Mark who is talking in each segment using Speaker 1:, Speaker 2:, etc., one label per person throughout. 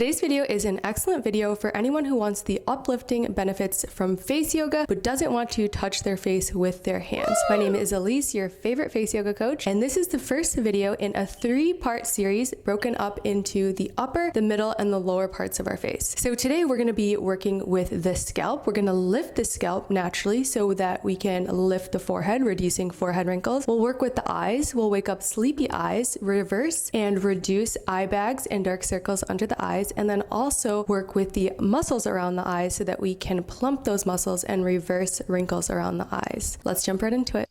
Speaker 1: Today's video is an excellent video for anyone who wants the uplifting benefits from face yoga but doesn't want to touch their face with their hands. My name is Elise, your favorite face yoga coach, and this is the first video in a 3-part series broken up into the upper, the middle, and the lower parts of our face. So today we're going to be working with the scalp. We're going to lift the scalp naturally so that we can lift the forehead, reducing forehead wrinkles. We'll work with the eyes. We'll wake up sleepy eyes, reverse and reduce eye bags and dark circles under the eyes, and then also work with the muscles around the eyes so that we can plump those muscles and reverse wrinkles around the eyes. Let's jump right into it.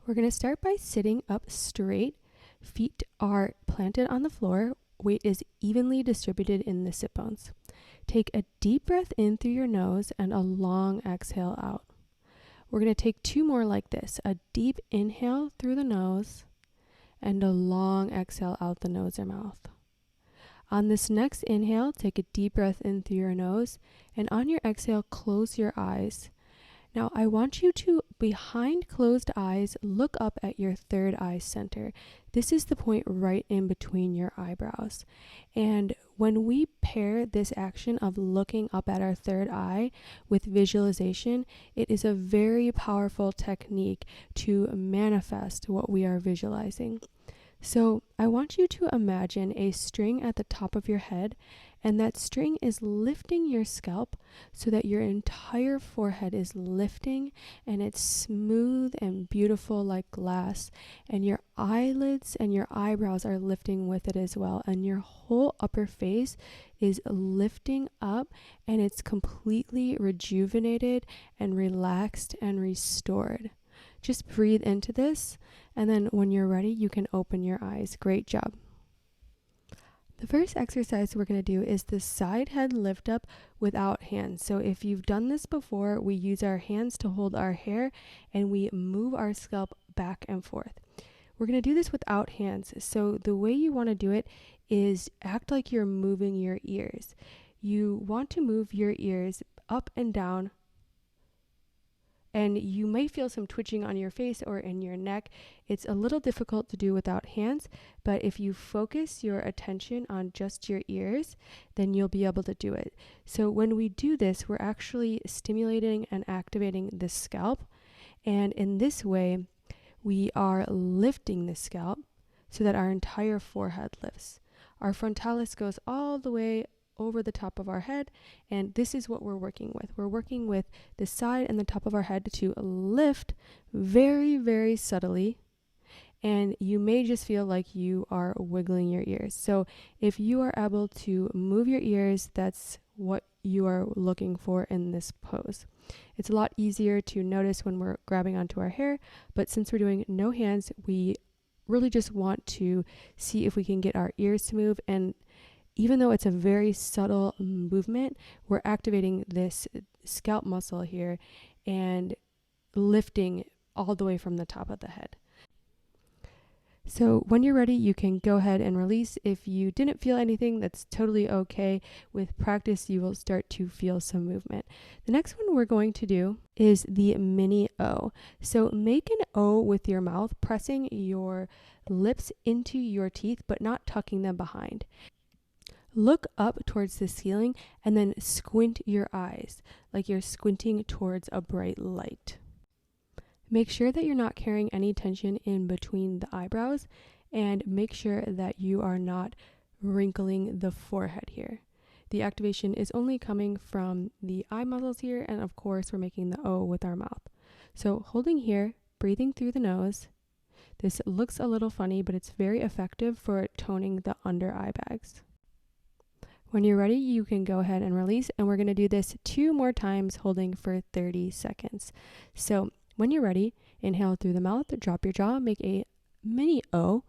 Speaker 1: We're going to start by sitting up straight. Feet are planted on the floor. Weight is evenly distributed in the sit bones. Take a deep breath in through your nose and a long exhale out. We're going to take 2 more like this. A deep inhale through the nose and a long exhale out the nose or mouth. On this next inhale, take a deep breath in through your nose, and on your exhale, close your eyes. Now, I want you to, behind closed eyes, look up at your third eye center. This is the point right in between your eyebrows. And when we pair this action of looking up at our third eye with visualization, it is a very powerful technique to manifest what we are visualizing. So I want you to imagine a string at the top of your head, and that string is lifting your scalp so that your entire forehead is lifting and it's smooth and beautiful like glass, and your eyelids and your eyebrows are lifting with it as well, and your whole upper face is lifting up and it's completely rejuvenated and relaxed and restored. Just breathe into this, and then when you're ready, you can open your eyes. Great job. The first exercise we're going to do is the side head lift up without hands. So if you've done this before, we use our hands to hold our hair and we move our scalp back and forth. We're going to do this without hands. So the way you want to do it is act like you're moving your ears. You want to move your ears up and down, and you may feel some twitching on your face or in your neck. It's a little difficult to do without hands, but if you focus your attention on just your ears, then you'll be able to do it. So when we do this, we're actually stimulating and activating the scalp, and in this way, we are lifting the scalp so that our entire forehead lifts. Our frontalis goes all the way over the top of our head, and this is what we're working with. We're working with the side and the top of our head to lift very, very subtly, and you may just feel like you are wiggling your ears. So if you are able to move your ears, that's what you are looking for in this pose. It's a lot easier to notice when we're grabbing onto our hair, but since we're doing no hands, we really just want to see if we can get our ears to move, and even though it's a very subtle movement, we're activating this scalp muscle here and lifting all the way from the top of the head. So when you're ready, you can go ahead and release. If you didn't feel anything, that's totally okay. With practice, you will start to feel some movement. The next one we're going to do is the mini O. So make an O with your mouth, pressing your lips into your teeth, but not tucking them behind. Look up towards the ceiling and then squint your eyes like you're squinting towards a bright light. Make sure that you're not carrying any tension in between the eyebrows, and make sure that you are not wrinkling the forehead here. The activation is only coming from the eye muscles here, and of course we're making the O with our mouth. So holding here, breathing through the nose. This looks a little funny, but it's very effective for toning the under eye bags. When you're ready, you can go ahead and release, and we're going to do this 2 more times, holding for 30 seconds. So when you're ready, inhale through the mouth, drop your jaw, make a mini O,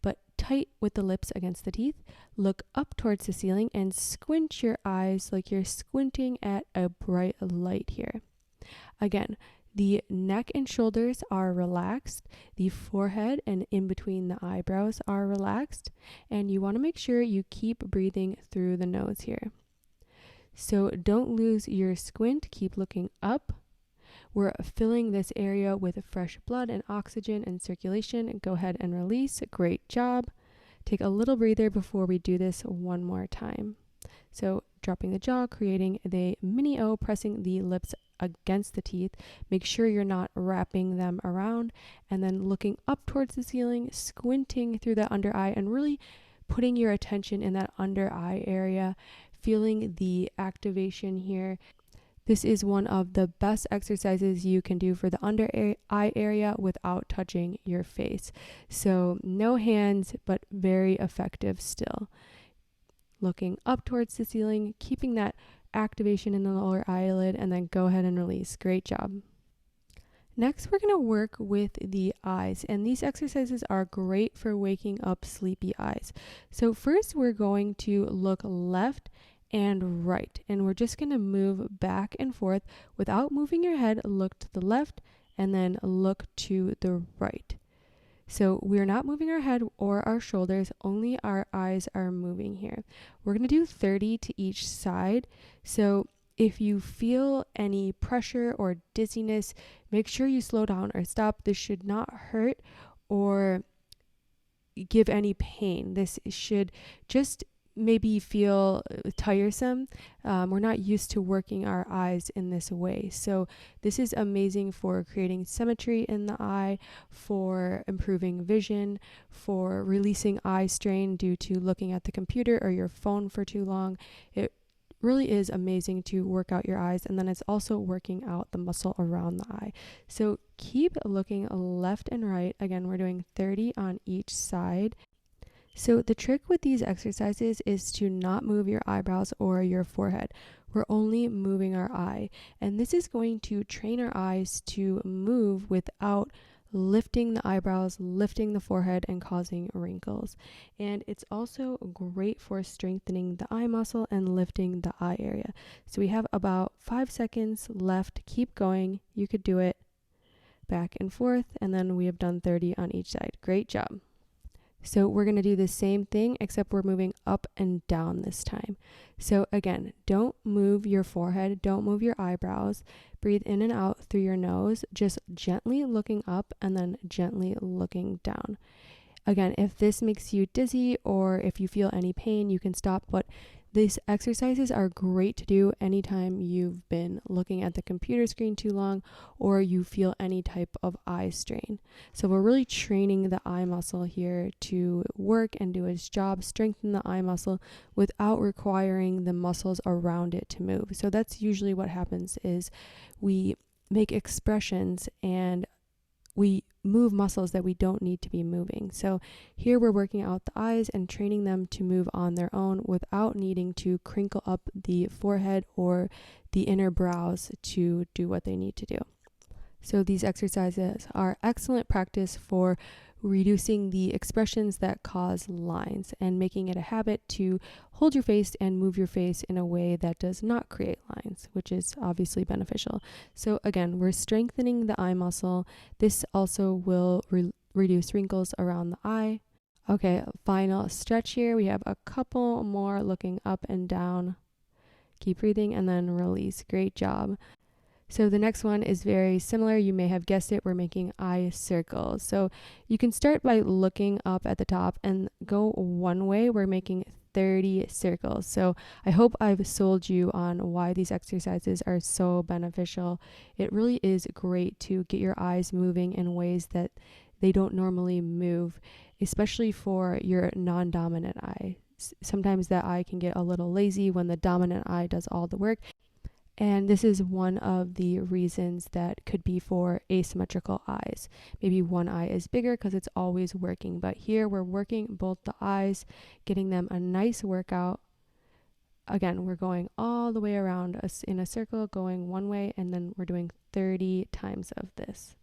Speaker 1: but tight with the lips against the teeth. Look up towards the ceiling and squint your eyes like you're squinting at a bright light here. Again, the neck and shoulders are relaxed, the forehead and in between the eyebrows are relaxed, and you want to make sure you keep breathing through the nose here. So don't lose your squint, keep looking up. We're filling this area with fresh blood and oxygen and circulation. Go ahead and release. Great job. Take a little breather before we do this one more time. So dropping the jaw, creating the mini O, pressing the lips against the teeth. Make sure you're not wrapping them around, and then looking up towards the ceiling, squinting through the under eye, and really putting your attention in that under eye area, feeling the activation here. This is one of the best exercises you can do for the under eye area without touching your face. So no hands, but very effective still. Looking up towards the ceiling, keeping that activation in the lower eyelid, and then go ahead and release. Great job. Next, we're going to work with the eyes, and these exercises are great for waking up sleepy eyes. So first, we're going to look left and right, and we're just going to move back and forth without moving your head. Look to the left and then look to the right. So we're not moving our head or our shoulders, only our eyes are moving here. We're going to do 30 to each side. So if you feel any pressure or dizziness, make sure you slow down or stop. This should not hurt or give any pain. This should just maybe feel tiresome. We're not used to working our eyes in this way. So this is amazing for creating symmetry in the eye, for improving vision, for releasing eye strain due to looking at the computer or your phone for too long. It really is amazing to work out your eyes, and then it's also working out the muscle around the eye. So keep looking left and right. Again, we're doing 30 on each side. So the trick with these exercises is to not move your eyebrows or your forehead. We're only moving our eye, and this is going to train our eyes to move without lifting the eyebrows, lifting the forehead, and causing wrinkles. And it's also great for strengthening the eye muscle and lifting the eye area. So we have about 5 seconds left. Keep going. You could do it back and forth, and then we have done 30 on each side. Great job. So we're going to do the same thing, except we're moving up and down this time. So again, don't move your forehead, don't move your eyebrows. Breathe in and out through your nose, just gently looking up and then gently looking down. Again, if this makes you dizzy or if you feel any pain, you can stop, but these exercises are great to do anytime you've been looking at the computer screen too long or you feel any type of eye strain. So we're really training the eye muscle here to work and do its job, strengthen the eye muscle without requiring the muscles around it to move. So that's usually what happens is we make expressions and we move muscles that we don't need to be moving. So here we're working out the eyes and training them to move on their own without needing to crinkle up the forehead or the inner brows to do what they need to do. So these exercises are excellent practice for reducing the expressions that cause lines and making it a habit to hold your face and move your face in a way that does not create lines, which is obviously beneficial. So again, we're strengthening the eye muscle. This also will reduce wrinkles around the eye. Okay, final stretch here. We have a couple more looking up and down. Keep breathing and then release. Great job. So the next one is very similar. You may have guessed it. We're making eye circles. So you can start by looking up at the top and go one way. We're making 30 circles. So I hope I've sold you on why these exercises are so beneficial. It really is great to get your eyes moving in ways that they don't normally move, especially for your non-dominant eye. Sometimes that eye can get a little lazy when the dominant eye does all the work. And this is one of the reasons that could be for asymmetrical eyes. Maybe one eye is bigger because it's always working, but here we're working both the eyes, getting them a nice workout. Again, we're going all the way around us in a circle, going one way, and then we're doing 30 times of this.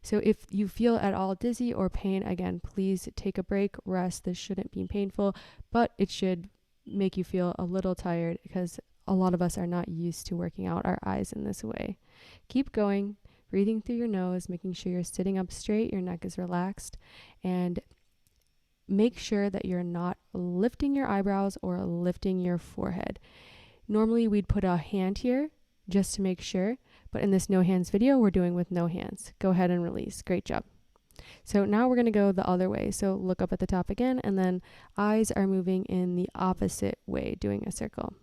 Speaker 1: So if you feel at all dizzy or pain, again, please take a break, rest. This shouldn't be painful, but it should make you feel a little tired because a lot of us are not used to working out our eyes in this way. Keep going, breathing through your nose, making sure you're sitting up straight, your neck is relaxed, and make sure that you're not lifting your eyebrows or lifting your forehead. Normally we'd put a hand here just to make sure, but in this no hands video, we're doing with no hands. Go ahead and release. Great job. So now we're going to go the other way. So look up at the top again, and then eyes are moving in the opposite way, doing a circle.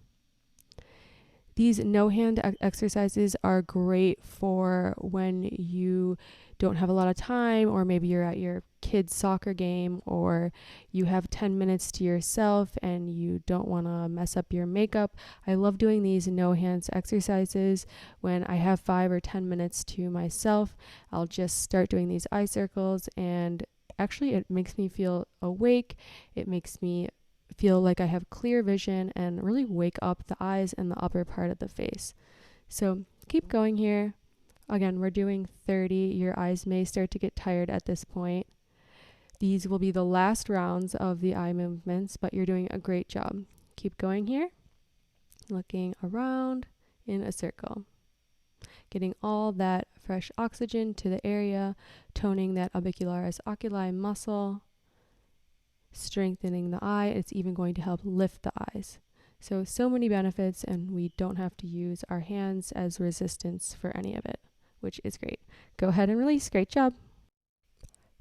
Speaker 1: These no-hand exercises are great for when you don't have a lot of time, or maybe you're at your kid's soccer game, or you have 10 minutes to yourself and you don't want to mess up your makeup. I love doing these no-hands exercises when I have 5 or 10 minutes to myself. I'll just start doing these eye circles, and actually it makes me feel awake. It makes me feel like I have clear vision and really wake up the eyes and the upper part of the face. So keep going here. Again, we're doing 30. Your eyes may start to get tired at this point. These will be the last rounds of the eye movements, but you're doing a great job. Keep going here. Looking around in a circle. Getting all that fresh oxygen to the area, toning that orbicularis oculi muscle, strengthening the eye. It's even going to help lift the eyes. So many benefits, and we don't have to use our hands as resistance for any of it, which is great. Go ahead and release. Great job.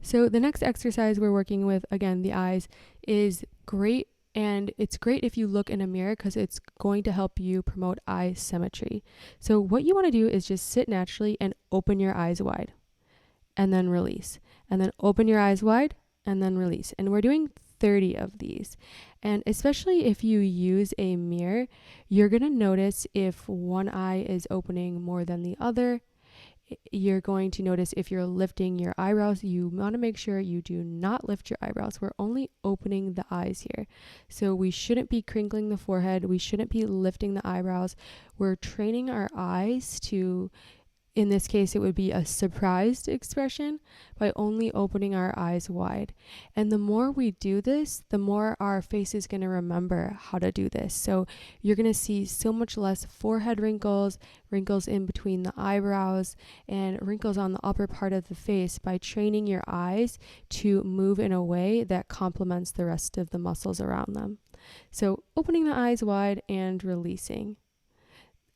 Speaker 1: So the next exercise we're working with, again, the eyes, is great. And it's great if you look in a mirror because it's going to help you promote eye symmetry. So what you want to do is just sit naturally and open your eyes wide and then release. And then open your eyes wide and then release. And we're doing 30 of these. And especially if you use a mirror, you're going to notice if one eye is opening more than the other. You're going to notice if you're lifting your eyebrows. You want to make sure you do not lift your eyebrows. We're only opening the eyes here. So we shouldn't be crinkling the forehead. We shouldn't be lifting the eyebrows. We're training our eyes to, in this case, it would be a surprised expression by only opening our eyes wide. And the more we do this, the more our face is going to remember how to do this. So you're going to see so much less forehead wrinkles, wrinkles in between the eyebrows, and wrinkles on the upper part of the face by training your eyes to move in a way that complements the rest of the muscles around them. So opening the eyes wide and releasing.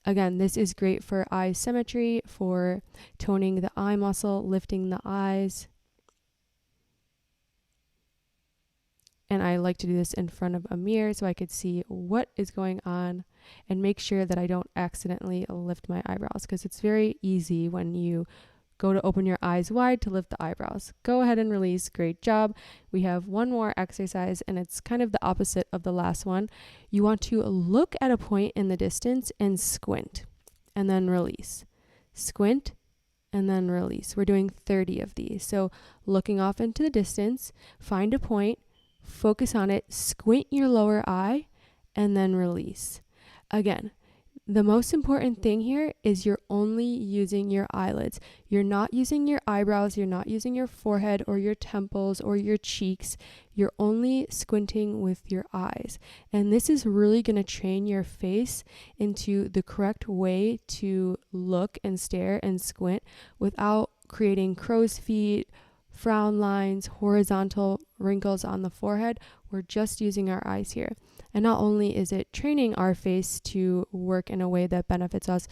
Speaker 1: Again, this is great for eye symmetry, for toning the eye muscle, lifting the eyes. And I like to do this in front of a mirror so I could see what is going on and make sure that I don't accidentally lift my eyebrows, because it's very easy when you go to open your eyes wide to lift the eyebrows. Go ahead and release. Great job. We have one more exercise, and it's kind of the opposite of the last one. You want to look at a point in the distance and squint, and then release. Squint, and then release. We're doing 30 of these. So looking off into the distance, find a point, focus on it, squint your lower eye, and then release. Again, the most important thing here is you're only using your eyelids. You're not using your eyebrows. You're not using your forehead or your temples or your cheeks. You're only squinting with your eyes. And this is really going to train your face into the correct way to look and stare and squint without creating crow's feet, frown lines, horizontal wrinkles on the forehead. We're just using our eyes here. And not only is it training our face to work in a way that benefits us,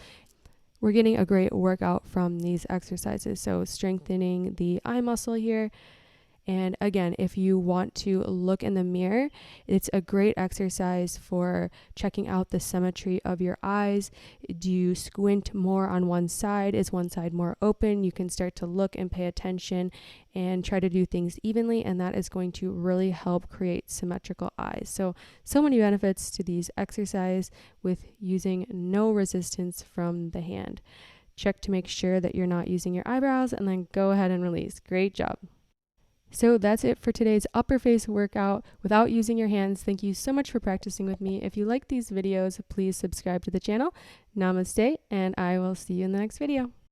Speaker 1: we're getting a great workout from these exercises. So strengthening the eye muscle here. And again, if you want to look in the mirror, it's a great exercise for checking out the symmetry of your eyes. Do you squint more on one side? Is one side more open? You can start to look and pay attention and try to do things evenly, and that is going to really help create symmetrical eyes. So many benefits to these exercises with using no resistance from the hand. Check to make sure that you're not using your eyebrows, and then go ahead and release. Great job. So that's it for today's upper face workout without using your hands. Thank you so much for practicing with me. If you like these videos, please subscribe to the channel. Namaste, and I will see you in the next video.